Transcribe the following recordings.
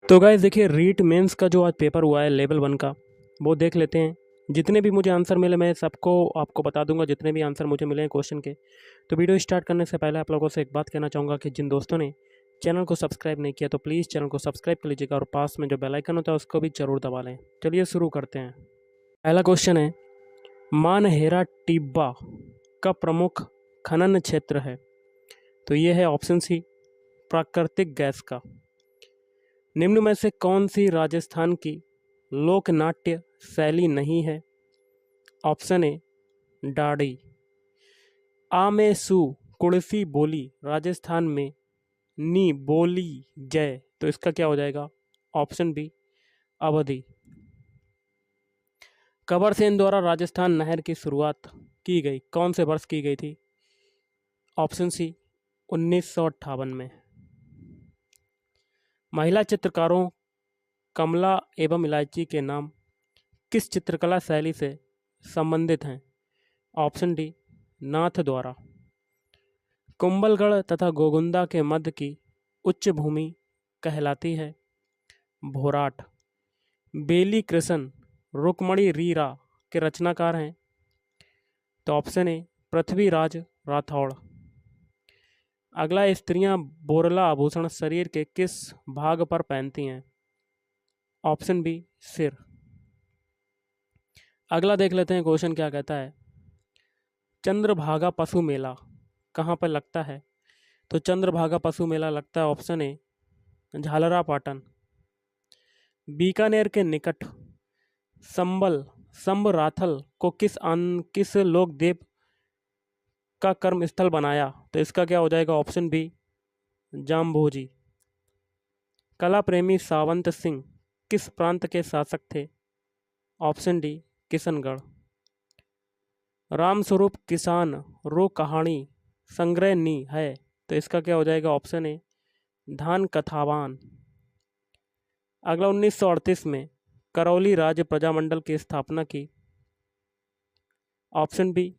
तो गाइस देखिए, रीट मेंस का जो आज पेपर हुआ है लेवल 1 का, वो देख लेते हैं। जितने भी मुझे आंसर मिले मैं सबको आपको बता दूंगा, जितने भी आंसर मुझे मिले हैं क्वेश्चन के। तो वीडियो स्टार्ट करने से पहले आप लोगों से एक बात कहना चाहूँगा कि जिन दोस्तों ने चैनल को सब्सक्राइब नहीं किया तो प्लीज़ चैनल को सब्सक्राइब कर लीजिएगा और पास में जो बेल आइकन होता है उसको भी ज़रूर दबा लें। चलिए शुरू करते हैं। पहला क्वेश्चन है, मानहेरा टिब्बा का प्रमुख खनन क्षेत्र है। तो ये है ऑप्शन सी, प्राकृतिक गैस का। निम्न में से कौन सी राजस्थान की लोक नाट्य शैली नहीं है? ऑप्शन ए डाड़ी। आ में सु कुड़सी बोली राजस्थान में नी बोली जय, तो इसका क्या हो जाएगा? ऑप्शन बी अवधि। कबर सेन द्वारा राजस्थान नहर की शुरुआत की गई कौन से वर्ष की गई थी? ऑप्शन सी 1958 में। महिला चित्रकारों कमला एवं इलायची के नाम किस चित्रकला शैली से संबंधित हैं? ऑप्शन डी नाथ द्वारा। कुंभलगढ़ तथा गोगुंदा के मध्य की उच्च भूमि कहलाती है भोराट। बेली कृष्ण रुक्मणी रीरा के रचनाकार हैं। तो ऑप्शन ए पृथ्वीराज राठौड़। अगला, स्त्रियां बोरला आभूषण शरीर के किस भाग पर पहनती हैं? ऑप्शन बी सिर। अगला देख लेते हैं क्वेश्चन क्या कहता है। चंद्रभागा पशु मेला कहाँ पर लगता है? तो चंद्रभागा पशु मेला लगता है ऑप्शन ए झालरापाटन। बीकानेर के निकट संबल संबराथल को किस लोक देव का कर्म स्थल बनाया? तो इसका क्या हो जाएगा? Option B Jambhoji. कला प्रेमी सावंत सिंह किस प्रांत के शासक थे? Option D Kishangarh. रामस्वरूप किसान रो कहानी संग्रह नी है, तो इसका क्या हो जाएगा? ऑप्शन ए धान कथावान। अगला, 1938 में करौली राज्य प्रजामंडल की स्थापना की? ऑप्शन बी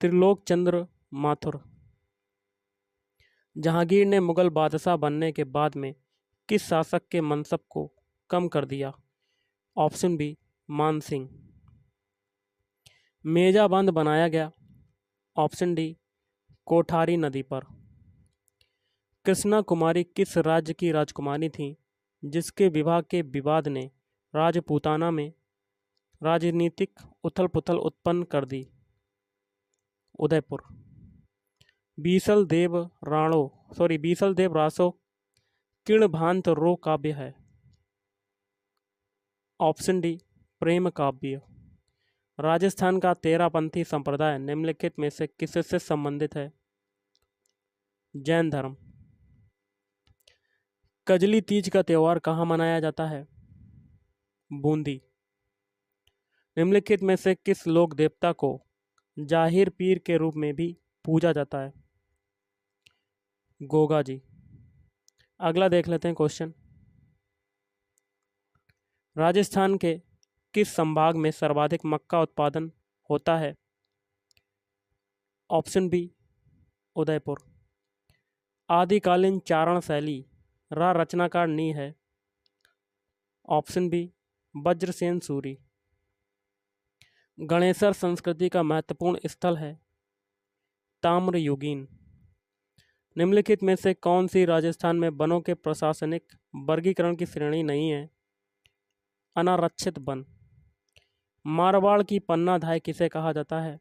त्रिलोक चंद्र माथुर। जहांगीर ने मुगल बादशाह बनने के बाद में किस शासक के मनसब को कम कर दिया? ऑप्शन बी मान सिंह। मेजा बांध बनाया गया? ऑप्शन डी कोठारी नदी पर। कृष्णा कुमारी किस राज्य की राजकुमारी थी जिसके विवाह के विवाद ने राजपूताना में राजनीतिक उथल पुथल उत्पन्न कर दी? उदयपुर। बीसल देव रासो किण भांत रो काव्य है? ऑप्शन डी प्रेम काव्य। राजस्थान का तेरापंथी संप्रदाय निम्नलिखित में से किससे संबंधित है? जैन धर्म। कजली तीज का त्यौहार कहाँ मनाया जाता है? बूंदी। निम्नलिखित में से किस लोक देवता को जाहिर पीर के रूप में भी पूजा जाता है? गोगा जी। अगला देख लेते हैं क्वेश्चन। राजस्थान के किस संभाग में सर्वाधिक मक्का उत्पादन होता है? Option B Udaipur. आदिकालीन चारण शैली रा रचनाकार नी है? Option B Vajrasen Suri. गणेशर संस्कृति का महत्वपूर्ण स्थल है ताम्रयुगीन। निम्नलिखित में से कौन सी राजस्थान में वनों के प्रशासनिक वर्गीकरण की श्रेणी नहीं है? अनारक्षित वन। मारवाड़ की पन्ना धाय किसे कहा जाता है?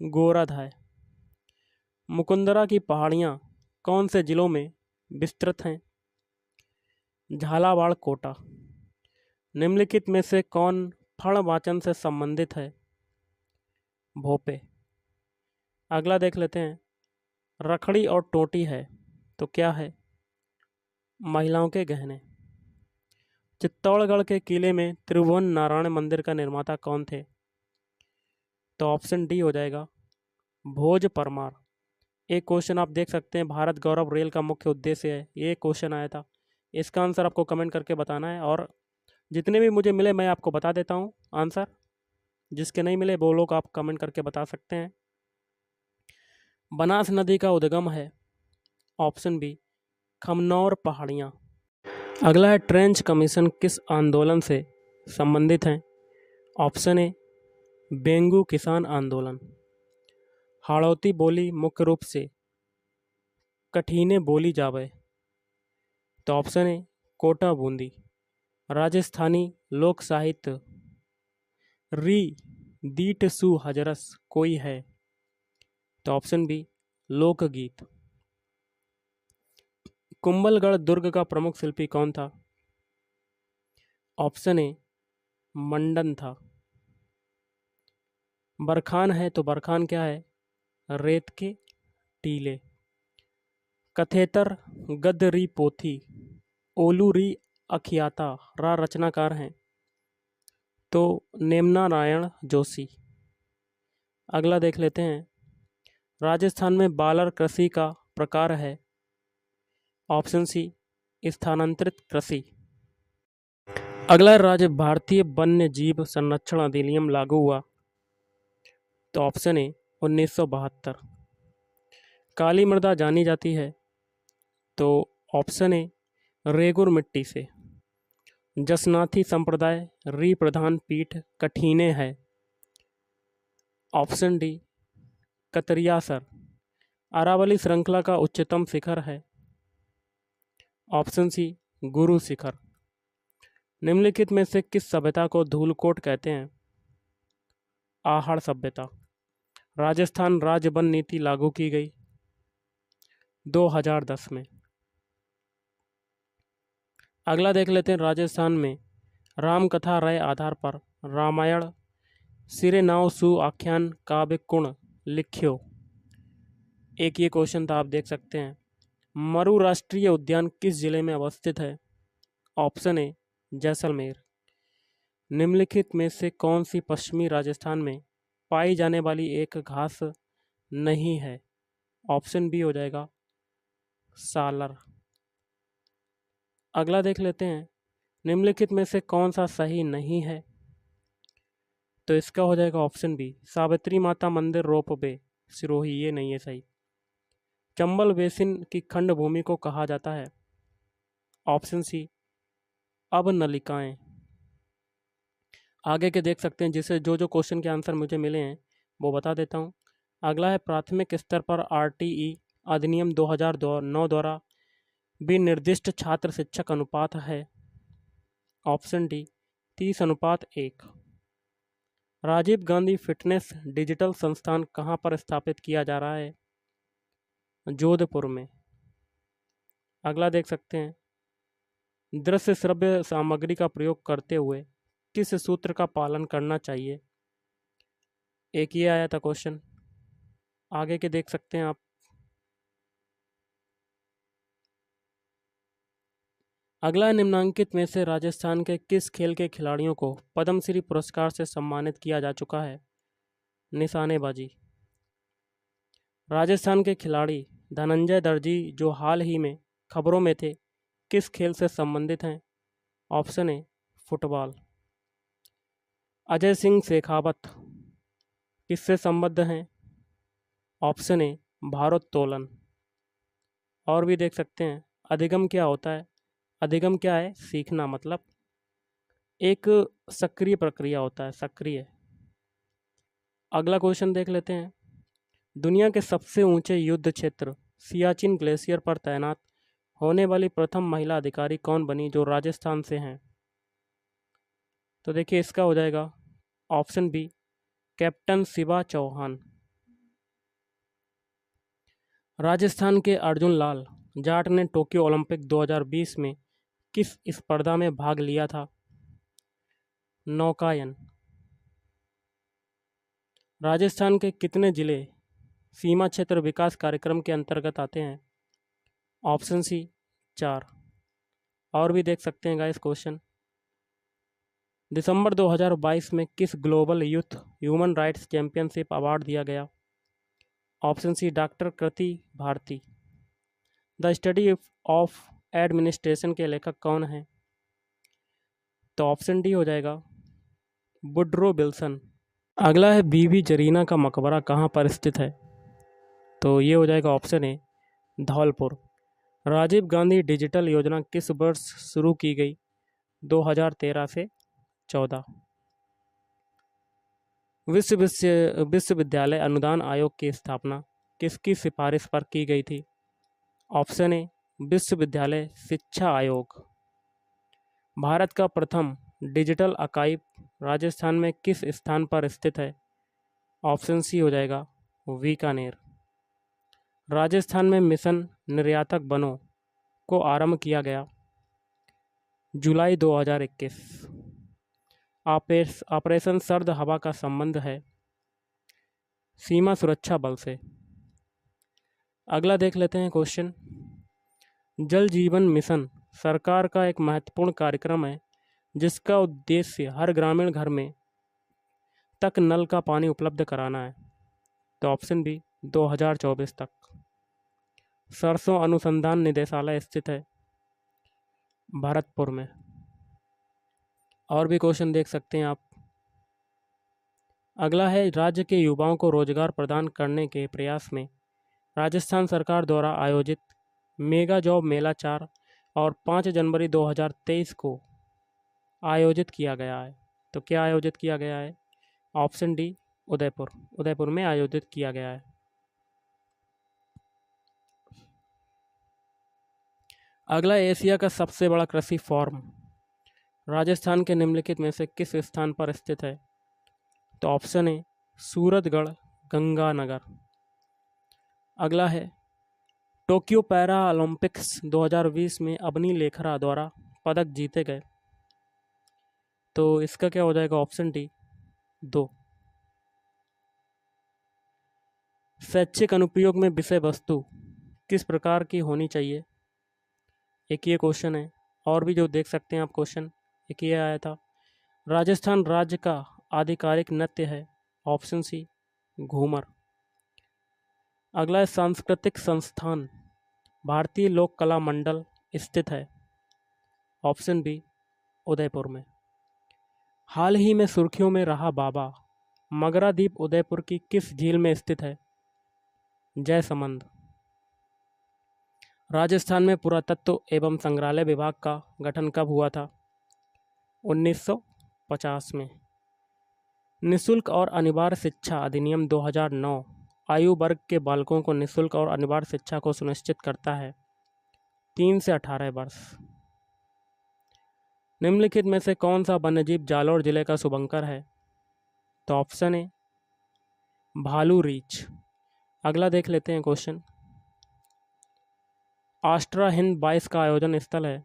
गोरा धाय। मुकुंदरा की पहाड़ियाँ कौन से जिलों में विस्तृत हैं? झालावाड़ कोटा। निम्नलिखित में से कौन फण वाचन से संबंधित है? भोपे। अगला देख लेते हैं। रखड़ी और टोटी है तो क्या है? महिलाओं के गहने। चित्तौड़गढ़ के किले में त्रिभुवन नारायण मंदिर का निर्माता कौन थे? तो ऑप्शन डी हो जाएगा भोज परमार। एक क्वेश्चन आप देख सकते हैं, भारत गौरव रेल का मुख्य उद्देश्य है, ये क्वेश्चन आया था। इसका आंसर आपको कमेंट करके बताना है, और जितने भी मुझे मिले मैं आपको बता देता हूँ आंसर। जिसके नहीं मिले वो लोग आप कमेंट करके बता सकते हैं। बनास नदी का उद्गम है? ऑप्शन बी खमनौर पहाड़ियाँ। अगला है ट्रेंच कमीशन किस आंदोलन से संबंधित हैं? ऑप्शन ए बेंगू किसान आंदोलन। हाड़ौती बोली मुख्य रूप से कठिने बोली जावे, तो ऑप्शन ए कोटा बूंदी। राजस्थानी लोक साहित्य री दीट सु हजरस कोई है, तो ऑप्शन बी लोकगीत। कुंभलगढ़ दुर्ग का प्रमुख शिल्पी कौन था? ऑप्शन ए मंडन था। बरखान है तो बरखान क्या है? रेत के टीले। कथेतर गद्य री पोथी ओलू री अखियाता रा रचनाकार हैं, तो नेमना नारायण जोशी। अगला देख लेते हैं, राजस्थान में बालर कृषि का प्रकार है। ऑप्शन सी स्थानांतरित कृषि। अगला राज्य भारतीय वन्य जीव संरक्षण अधिनियम लागू हुआ, तो ऑप्शन ए 1972। काली मृदा जानी जाती है, तो ऑप्शन ए रेगुर मिट्टी से। जसनाथी संप्रदाय री प्रधान पीठ कठिने है, ऑप्शन डी कतरियासर। अरावली श्रृंखला का उच्चतम शिखर है, ऑप्शन सी गुरु शिखर। निम्नलिखित में से किस सभ्यता को धूलकोट कहते हैं? आहड़ सभ्यता। राजस्थान राज्य वन नीति लागू की गई 2010 में। अगला देख लेते हैं, राजस्थान में राम कथा रय आधार पर रामायण सिरे नाव सु आख्यान काव्य कुण लिख्यो। एक ये क्वेश्चन था, आप देख सकते हैं। मरु राष्ट्रीय उद्यान किस जिले में अवस्थित है? Option A Jaisalmer. निम्नलिखित में से कौन सी पश्चिमी राजस्थान में पाई जाने वाली एक घास नहीं है? ऑप्शन बी हो जाएगा सालर। अगला देख लेते हैं, निम्नलिखित में से कौन सा सही नहीं है? तो इसका हो जाएगा ऑप्शन बी सावित्री माता मंदिर रोपवे सिरोही, ये नहीं है सही। चंबल बेसिन की खंड भूमि को कहा जाता है? ऑप्शन सी अब नलिकाएं। आगे के देख सकते हैं, जिसे जो जो क्वेश्चन के आंसर मुझे मिले हैं वो बता देता हूँ। अगला है प्राथमिक स्तर पर आरटीई अधिनियम 2009 द्वारा विनिर्दिष्ट छात्र शिक्षक अनुपात है? Option D 30:1। Rajiv Gandhi fitness digital संस्थान कहाँ पर स्थापित किया जा रहा है? जोधपुर में। अगला देख सकते हैं, दृश्य श्रव्य सामग्री का प्रयोग करते हुए किस सूत्र का पालन करना चाहिए? एक ये आया था क्वेश्चन, आगे के देख सकते हैं आप। अगला निम्नांकित में से राजस्थान के किस खेल के खिलाड़ियों को पद्मश्री पुरस्कार से सम्मानित किया जा चुका है? निशानेबाजी। राजस्थान के खिलाड़ी धनंजय दर्जी जो हाल ही में खबरों में थे, किस खेल से संबंधित हैं? Option A football. Ajay Singh Shekhawat किससे संबद्ध हैं? ऑप्शन ए भारोत्तोलन। और भी देख सकते हैं, अधिगम क्या होता है? अधिगम क्या है? सीखना, मतलब एक सक्रिय प्रक्रिया होता है, सक्रिय। अगला क्वेश्चन देख लेते हैं, दुनिया के सबसे ऊंचे युद्ध क्षेत्र सियाचिन ग्लेशियर पर तैनात होने वाली प्रथम महिला अधिकारी कौन बनी जो राजस्थान से हैं? तो देखिए इसका हो जाएगा option B captain Shiva Chauhan. Rajasthan के अर्जुन लाल जाट ने टोक्यो ओलंपिक 2020 में किस स्पर्धा में भाग लिया था? नौकायन। राजस्थान के कितने जिले सीमा क्षेत्र विकास कार्यक्रम के अंतर्गत आते हैं? Option C 4। और भी देख सकते हैं गाइस क्वेश्चन, दिसंबर 2022 में किस global youth human rights championship award दिया गया? Option C doctor Kriti Bharti. The study of administration के लेखक कौन हैं? तो ऑप्शन डी हो जाएगा वुड्रो विल्सन। अगला है बीबी जरीना का मकबरा कहाँ पर स्थित है? तो ये हो जाएगा option A Dholpur. Rajiv Gandhi digital योजना किस वर्ष शुरू की गई? 2013 से 14। विश्वविद्यालय अनुदान आयोग की स्थापना किसकी सिफारिश पर की गई थी? ऑप्शन ए विश्वविद्यालय शिक्षा आयोग। भारत का प्रथम डिजिटल आर्काइव राजस्थान में किस स्थान पर स्थित है? ऑप्शन सी हो जाएगा बीकानेर। राजस्थान में मिशन निर्यातक बनों को आरंभ किया गया जुलाई 2021। ऑपरेशन सर्द हवा का संबंध है सीमा सुरक्षा बल से। अगला देख लेते हैं क्वेश्चन। जल जीवन मिशन सरकार का एक महत्वपूर्ण कार्यक्रम है जिसका उद्देश्य हर ग्रामीण घर में तक नल का पानी उपलब्ध कराना है। तो ऑप्शन बी 2024 तक। सरसों अनुसंधान निदेशालय स्थित है भरतपुर में। और भी क्वेश्चन देख सकते हैं आप। अगला है राज्य के युवाओं को रोजगार प्रदान करने के प्रयास में राजस्थान सरकार द्वारा आयोजित मेगा जॉब मेला 4 और 5 जनवरी 2023 को आयोजित किया गया है। तो क्या आयोजित किया गया है? ऑप्शन डी उदयपुर में आयोजित किया गया है। अगला एशिया का सबसे बड़ा कृषि फार्म राजस्थान के निम्नलिखित में से किस स्थान पर स्थित है? तो ऑप्शन ए सूरतगढ़ गंगानगर। अगला है टोक्यो पैरा ओलंपिक्स 2020 में अबनी लेखरा द्वारा पदक जीते गए। तो इसका क्या हो जाएगा? Option D 2। शैक्षिक अनुप्रयोग में विषय वस्तु किस प्रकार की होनी चाहिए? एक ये क्वेश्चन है। और भी जो देख सकते हैं आप क्वेश्चन, एक ये आया था। राजस्थान राज्य का आधिकारिक नृत्य है। Option C Ghoomar. अगला है सांस्कृतिक संस्थान भारतीय लोक कला मंडल स्थित है। ऑप्शन बी उदयपुर में। हाल ही में सुर्खियों में रहा बाबा मगरा द्वीप उदयपुर की किस झील में स्थित है? जयसमंद। राजस्थान में पुरातत्व एवं संग्रहालय विभाग का गठन कब हुआ था? 1950 में। निःशुल्क और अनिवार्य शिक्षा अधिनियम 2009 आयु वर्ग के बालकों को निःशुल्क और अनिवार्य शिक्षा को सुनिश्चित करता है 3 से 18 वर्ष। निम्नलिखित में से कौन सा वन्यजीव जालौर जिले का शुभंकर है? तो ऑप्शन ए भालू रीछ। अगला देख लेते हैं क्वेश्चन। आस्ट्रा हिंद 22 का आयोजन स्थल है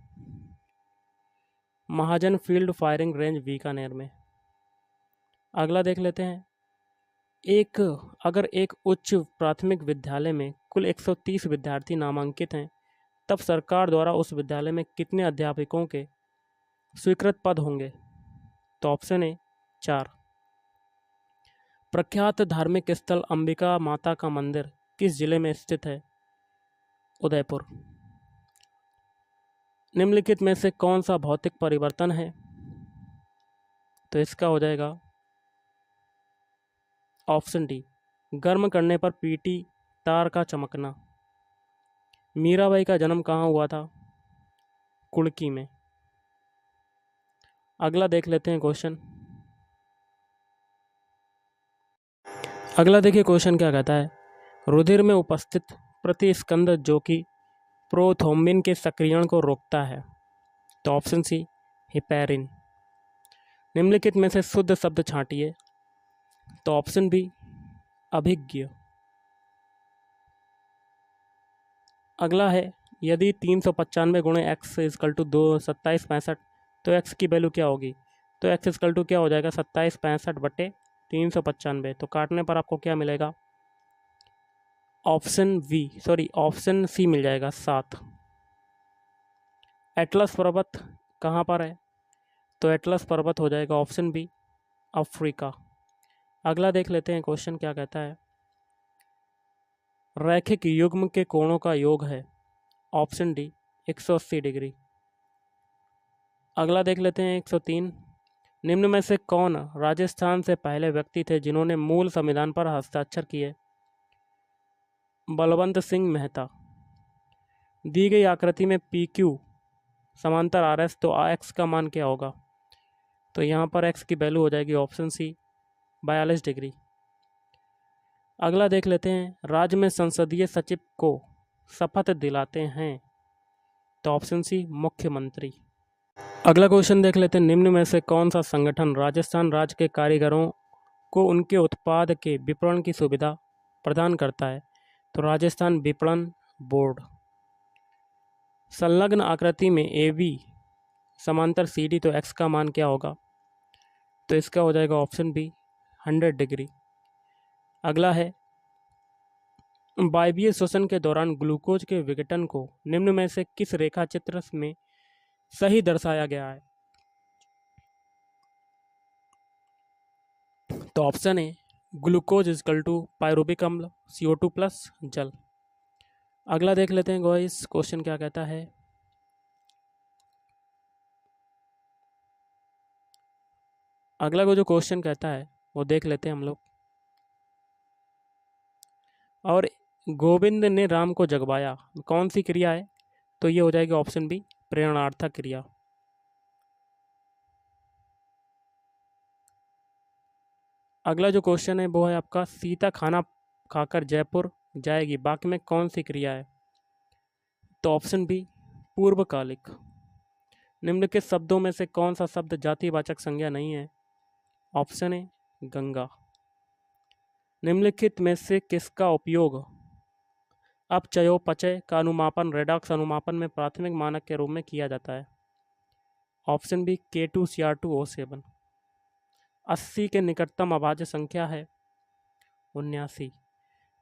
महाजन फील्ड फायरिंग रेंज बीकानेर में। अगला देख लेते हैं। अगर एक उच्च प्राथमिक विद्यालय में कुल 130 विद्यार्थी नामांकित हैं तब सरकार द्वारा उस विद्यालय में कितने अध्यापकों के स्वीकृत पद होंगे? तो ऑप्शन ए 4। प्रख्यात धार्मिक स्थल अंबिका माता का मंदिर किस जिले में स्थित है? उदयपुर। निम्नलिखित में से कौन सा भौतिक परिवर्तन है? तो इसका हो जाएगा ऑप्शन डी गर्म करने पर पीटी तार का चमकना। मीराबाई का जन्म कहाँ हुआ था? कुड़की में। अगला देख लेते हैं क्वेश्चन। अगला देखिए क्वेश्चन क्या कहता है। रुधिर में उपस्थित प्रतिस्कंद जो कि प्रोथ्रोम्बिन के सक्रियण को रोकता है। तो ऑप्शन सी हिपैरिन। निम्नलिखित में से शुद्ध शब्द छांटिए। तो ऑप्शन बी अभिज्ञ। अगला है यदि 395 गुणे एक्स इजकल टू 2765 तो एक्स की वैल्यू क्या होगी? तो एक्स इजकल टू क्या हो जाएगा? 2765 बटे 395। तो काटने पर आपको क्या मिलेगा? ऑप्शन सी मिल जाएगा 7। एटलस पर्वत कहाँ पर है? तो एटलस पर्वत हो जाएगा ऑप्शन बी अफ्रीका। अगला देख लेते हैं क्वेश्चन क्या कहता है। रैखिक युग्म के कोणों का योग है। Option D 180 degree. अगला देख लेते हैं 103। निम्न में से कौन राजस्थान से पहले व्यक्ति थे जिन्होंने मूल संविधान पर हस्ताक्षर किए? बलवंत सिंह मेहता। दी गई आकृति में पी क्यू समांतर आर एस, तो एक्स का मान क्या होगा? तो यहाँ पर एक्स की वैल्यू हो जाएगी ऑप्शन सी 42 डिग्री। अगला देख लेते हैं, राज्य में संसदीय सचिव को शपथ दिलाते हैं, तो ऑप्शन सी मुख्यमंत्री। अगला क्वेश्चन देख लेते हैं, निम्न में से कौन सा संगठन राजस्थान राज्य के कारीगरों को उनके उत्पाद के विपणन की सुविधा प्रदान करता है? तो राजस्थान विपणन बोर्ड। संलग्न आकृति में ए बी समांतर सी डी, तो एक्स का मान क्या होगा? तो इसका हो जाएगा ऑप्शन बी 100 डिग्री। अगला है, वायवीय श्वसन के दौरान ग्लूकोज के विघटन को निम्न में से किस रेखा चित्र में सही दर्शाया गया है? तो option A glucose is called to pyruvic अम्ल CO2 प्लस जल। अगला देख लेते हैं गाइस, क्वेश्चन क्या कहता है। अगला को जो क्वेश्चन कहता है वो देख लेते हैं हम लोग। और गोविंद ने राम को जगवाया, कौन सी क्रिया है? तो ये हो जाएगी ऑप्शन बी प्रेरणार्थक क्रिया। अगला जो क्वेश्चन है वो है आपका, सीता खाना खाकर जयपुर जाएगी, वाक्य में कौन सी क्रिया है? तो ऑप्शन बी पूर्वकालिक। निम्नलिखित शब्दों में से कौन सा शब्द जातिवाचक संज्ञा नहीं है? Option A Ganga. निम्नलिखित में से किसका उपयोग अपचयोपचय का अनुमापन रेडॉक्स अनुमापन में प्राथमिक मानक के रूप में किया जाता है? Option B K2CR2O7। 80 के निकटतम अभाज्य संख्या है 79।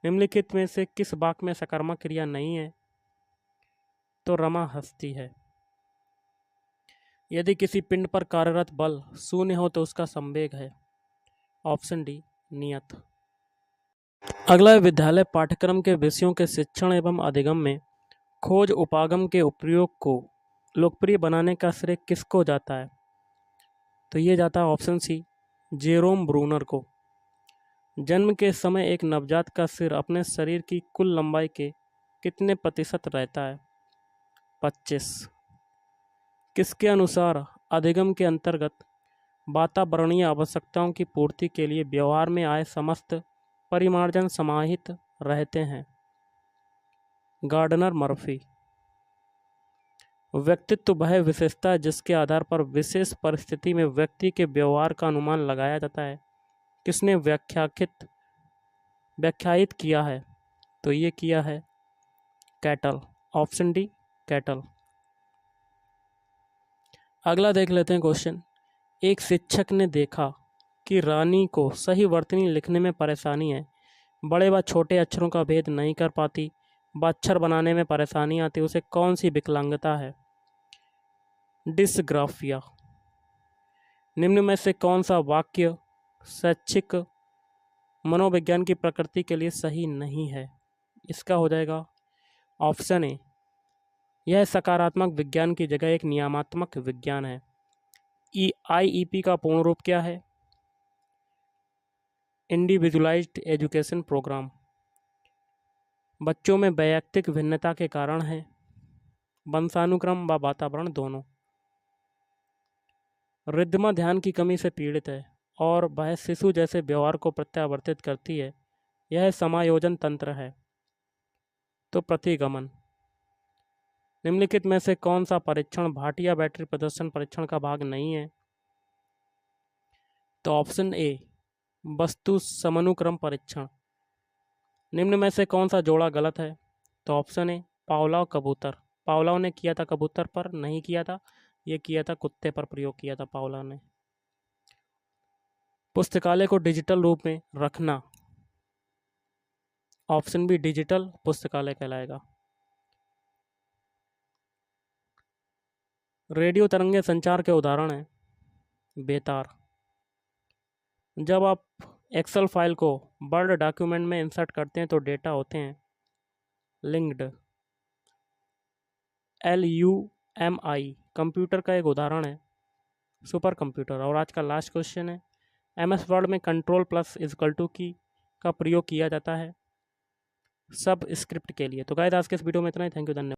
निम्नलिखित में से किस वाक्य में सकर्मक क्रिया नहीं है? तो रमा हस्ती है। यदि किसी पिंड पर कार्यरत बल शून्य हो तो उसका संवेग है? ऑप्शन डी नियत। अगला है, विद्यालय पाठ्यक्रम के विषयों के शिक्षण एवं अधिगम में खोज उपागम के उपयोग को लोकप्रिय बनाने का श्रेय किसको जाता है? तो ये जाता है ऑप्शन सी जेरोम ब्रूनर को। जन्म के समय एक नवजात का सिर अपने शरीर की कुल लंबाई के कितने प्रतिशत रहता है? 25। किसके अनुसार अधिगम के अंतर्गत वातावरणीय आवश्यकताओं की पूर्ति के लिए व्यवहार में आए समस्त परिमार्जन समाहित रहते हैं? Gardner Murphy. व्यक्तित्व वह विशेषता है जिसके आधार पर विशेष परिस्थिति में व्यक्ति के व्यवहार का अनुमान लगाया जाता है। किसने व्याख्यायित किया है? तो ये किया है कैटल। Option D cattle. अगला देख लेते हैं क्वेश्चन। एक शिक्षक ने देखा कि रानी को सही वर्तनी लिखने में परेशानी है, बड़े व छोटे अक्षरों का भेद नहीं कर पाती, व अक्षर बनाने में परेशानी आती, उसे कौन सी विकलांगता है? डिसग्राफिया। निम्न में से कौन सा वाक्य शैक्षिक मनोविज्ञान की प्रकृति के लिए सही नहीं है? इसका हो जाएगा ऑप्शन ए यह सकारात्मक विज्ञान की जगह एक नियमात्मक विज्ञान है। IEP का पूर्ण रूप क्या है? Individualised education programme. बच्चों में वैयक्तिक भिन्नता के कारण है, वंशानुक्रम व वातावरण दोनों। रिद्धिमा ध्यान की कमी से पीड़ित है और वह शिशु जैसे व्यवहार को प्रत्यावर्तित करती है, यह समायोजन तंत्र है। तो प्रतिगमन। निम्नलिखित में से कौन सा परीक्षण भाटिया बैटरी प्रदर्शन परीक्षण का भाग नहीं है? तो ऑप्शन ए वस्तु समनुक्रम परीक्षण। निम्न में से कौन सा जोड़ा गलत है? तो ऑप्शन ए पावलाव कबूतर। पावलाव ने किया था कबूतर पर, नहीं किया था, ये किया था कुत्ते पर प्रयोग किया था पावलाव ने। पुस्तकालय को डिजिटल रूप में रखना, ऑप्शन बी डिजिटल पुस्तकालय कहलाएगा। रेडियो तरंगे संचार के उदाहरण हैं बेतार। जब आप एक्सेल फाइल को वर्ड डॉक्यूमेंट में इंसर्ट करते हैं तो डेटा होते हैं लिंक्ड। LUMI कंप्यूटर का एक उदाहरण है सुपर कंप्यूटर। और आज का लास्ट क्वेश्चन है, MS वर्ड में कंट्रोल प्लस इजकल टू की का प्रयोग किया जाता है सब स्क्रिप्ट के लिए। तो गाइस आज के इस वीडियो में इतना ही। थैंक यू, धन्यवाद।